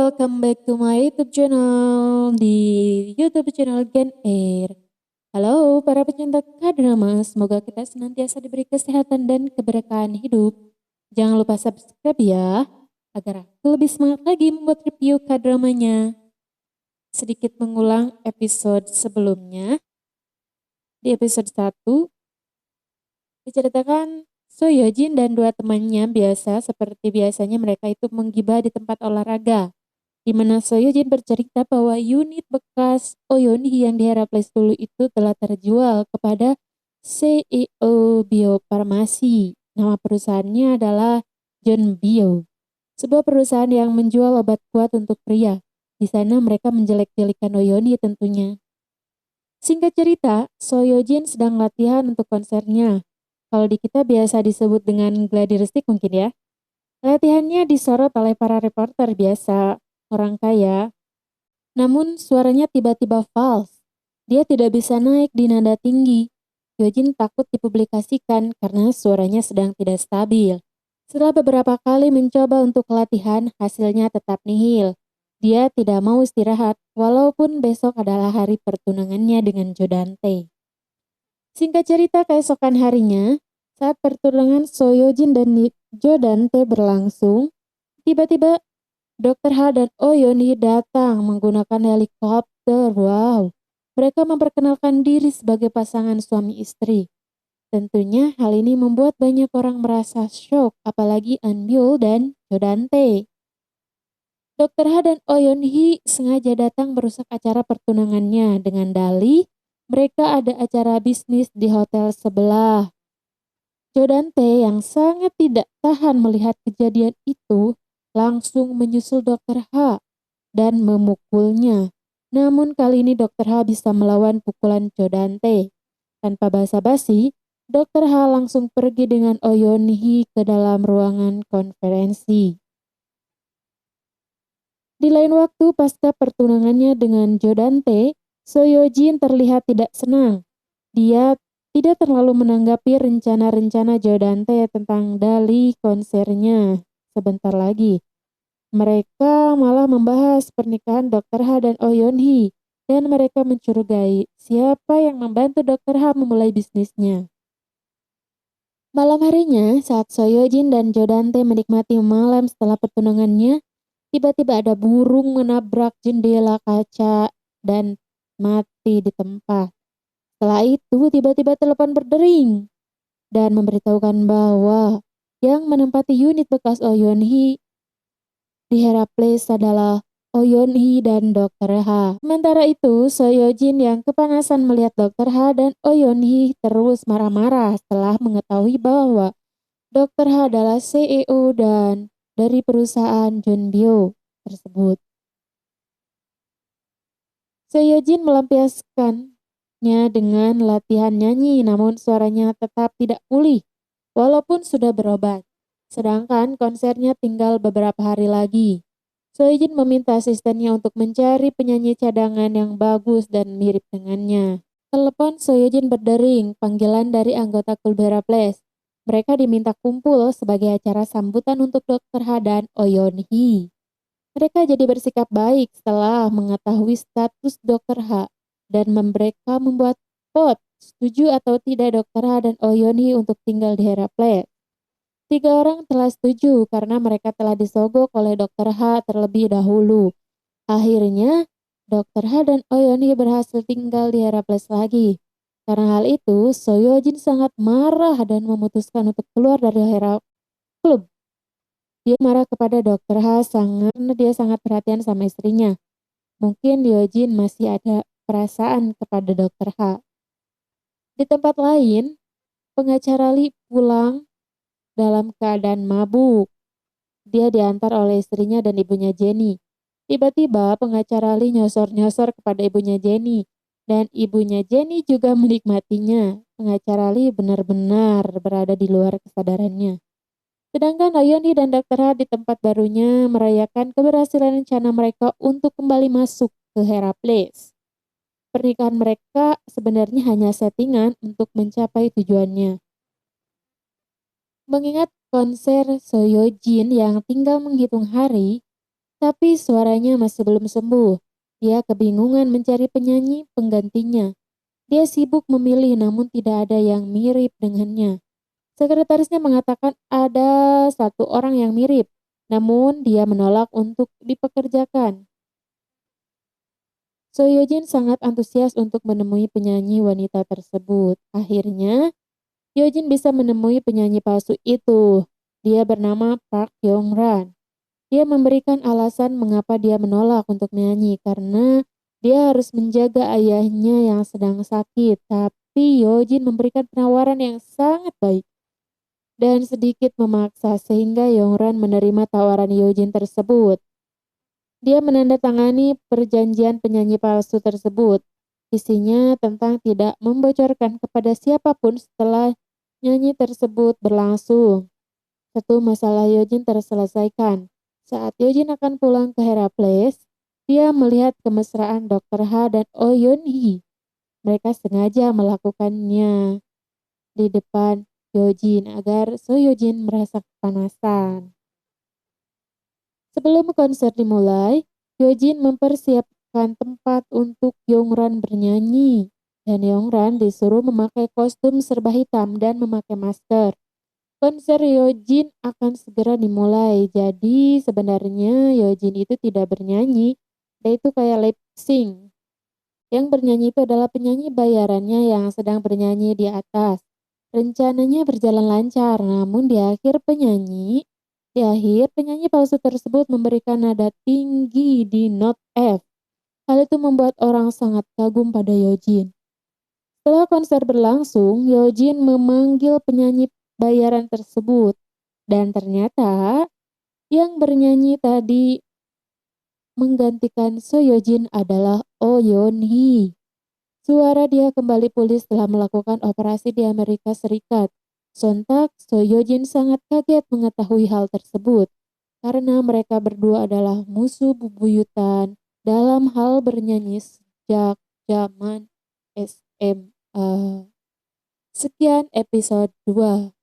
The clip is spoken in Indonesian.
welcome back to my YouTube channel di YouTube channel Gen Air. Halo para pecinta K-drama, semoga kita senantiasa diberi kesehatan dan keberkahan hidup. Jangan lupa subscribe ya, agar aku lebih semangat lagi membuat review K-dramanya. Sedikit mengulang episode sebelumnya. Di episode 1, diceritakan So Yojin dan dua temannya seperti biasanya mereka itu menggibah di tempat olahraga. Di mana So Yojin bercerita bahwa unit bekas Oyonhee yang di Heracles dulu itu telah terjual kepada CEO Bio Farmasi. Nama perusahaannya adalah John Bio, sebuah perusahaan yang menjual obat kuat untuk pria. Di sana mereka menjelek-jelekan Oyonhee tentunya. Singkat cerita, So Yojin sedang latihan untuk konsernya. Kalau di kita biasa disebut dengan gladi resik mungkin ya. Latihannya disorot oleh para reporter biasa, orang kaya. Namun suaranya tiba-tiba false. Dia tidak bisa naik di nada tinggi. Yojin takut dipublikasikan karena suaranya sedang tidak stabil. Setelah beberapa kali mencoba untuk latihan, hasilnya tetap nihil. Dia tidak mau istirahat, walaupun besok adalah hari pertunangannya dengan Jo Dante. Singkat cerita, keesokan harinya, saat pertunangan So Yojin dan Jo Dante berlangsung, tiba-tiba Dr. Ha dan Oh Yeon-hee datang menggunakan helikopter. Wow, mereka memperkenalkan diri sebagai pasangan suami istri. Tentunya hal ini membuat banyak orang merasa shock, apalagi Eun-byul dan Jo Dante. Dr. Ha dan Oh Yeon-hee sengaja datang merusak acara pertunangannya dengan dalih mereka ada acara bisnis di hotel sebelah. Jo Dante yang sangat tidak tahan melihat kejadian itu langsung menyusul Dr. Ha dan memukulnya. Namun kali ini Dr. Ha bisa melawan pukulan Jo Dante. Tanpa basa-basi, Dr. Ha langsung pergi dengan Oh Yeon-hee ke dalam ruangan konferensi. Di lain waktu pasca pertunangannya dengan Jo Dante, So Yojin terlihat tidak senang. Dia tidak terlalu menanggapi rencana-rencana Jo Dante tentang dali konsernya sebentar lagi. Mereka malah membahas pernikahan Dr. Ha dan Oh Yeon-hee dan mereka mencurigai siapa yang membantu Dr. Ha memulai bisnisnya. Malam harinya, saat So Yojin dan Jo Dante menikmati malam setelah pertunangannya, tiba-tiba ada burung menabrak jendela kaca dan mati di tempat. Setelah itu tiba-tiba telepon berdering dan memberitahukan bahwa yang menempati unit bekas Oh Yeon-hee di Heracles adalah Oh Yeon-hee dan Dr. Ha. Sementara itu, So Yojin yang kepanasan melihat Dr. Ha dan Oh Yeon-hee terus marah-marah setelah mengetahui bahwa Dr. Ha adalah CEO dan dari perusahaan Jeonbyo tersebut. So Yojin melampiaskannya dengan latihan nyanyi, namun suaranya tetap tidak pulih walaupun sudah berobat. Sedangkan konsernya tinggal beberapa hari lagi. So Yojin meminta asistennya untuk mencari penyanyi cadangan yang bagus dan mirip dengannya. Telepon So Yojin berdering, panggilan dari anggota klub Heracles. Mereka diminta kumpul sebagai acara sambutan untuk Dr. Ha dan Oh Yeon-hee. Mereka jadi bersikap baik setelah mengetahui status Dr. Ha dan mereka membuat vote setuju atau tidak Dr. Ha dan Oh Yeon-hee untuk tinggal di Heracles. 3 orang telah setuju karena mereka telah disogok oleh Dr. Ha terlebih dahulu. Akhirnya, Dr. Ha dan Oh Yeon-hee berhasil tinggal di Heracles lagi. Karena hal itu, So Yojin sangat marah dan memutuskan untuk keluar dari Heracles. Dia marah kepada Dr. Ha karena dia sangat perhatian sama istrinya. Mungkin Yojin masih ada perasaan kepada Dr. Ha. Di tempat lain, pengacara Lee pulang dalam keadaan mabuk. Dia diantar oleh istrinya dan ibunya Jenny. Tiba-tiba pengacara Lee nyosor-nyosor kepada ibunya Jenny. Dan ibunya Jenny juga menikmatinya. Pengacara Lee benar-benar berada di luar kesadarannya. Sedangkan Oh Yeon-hee dan Dr. Ha di tempat barunya merayakan keberhasilan rencana mereka untuk kembali masuk ke Heracles. Pernikahan mereka sebenarnya hanya settingan untuk mencapai tujuannya. Mengingat konser So Yojin yang tinggal menghitung hari, Tapi suaranya masih belum sembuh. Dia kebingungan mencari penyanyi penggantinya. Dia sibuk memilih namun tidak ada yang mirip dengannya. Sekretarisnya mengatakan ada satu orang yang mirip, namun dia menolak untuk dipekerjakan. Soyojin sangat antusias untuk menemui penyanyi wanita tersebut. Akhirnya, Yojin bisa menemui penyanyi palsu itu. Dia bernama Park Yong-ran. Dia memberikan alasan mengapa dia menolak untuk menyanyi karena dia harus menjaga ayahnya yang sedang sakit. Tapi Yojin memberikan penawaran yang sangat baik dan sedikit memaksa sehingga Yongran menerima tawaran Yojin tersebut. Dia menandatangani perjanjian penyanyi palsu tersebut. Isinya tentang tidak membocorkan kepada siapapun setelah nyanyi tersebut berlangsung. Satu masalah Yojin terselesaikan. Saat Yojin akan pulang ke Heracles, dia melihat kemesraan Dr. Ha dan Oh Yun Hee. Mereka sengaja melakukannya di depan Yojin agar So Yojin merasa kepanasan. Sebelum konser dimulai, Yojin mempersiapkan tempat untuk Yongran bernyanyi. Dan Yongran disuruh memakai kostum serba hitam dan memakai masker. Konser Yojin akan segera dimulai. Jadi sebenarnya Yojin itu tidak bernyanyi. Dia itu kayak lip sync. Yang bernyanyi itu adalah penyanyi bayarannya yang sedang bernyanyi di atas. Rencananya berjalan lancar, namun di akhir penyanyi palsu tersebut memberikan nada tinggi di not F. Hal itu membuat orang sangat kagum pada Yojin. Setelah konser berlangsung, Yojin memanggil penyanyi bayaran tersebut. Dan ternyata yang bernyanyi tadi menggantikan So Yojin adalah Oh Yeon Hee. Suara dia kembali pulih setelah melakukan operasi di Amerika Serikat. Sontak, So Yojin sangat kaget mengetahui hal tersebut. Karena mereka berdua adalah musuh bebuyutan dalam hal bernyanyi sejak zaman SMA. Sekian episode 2.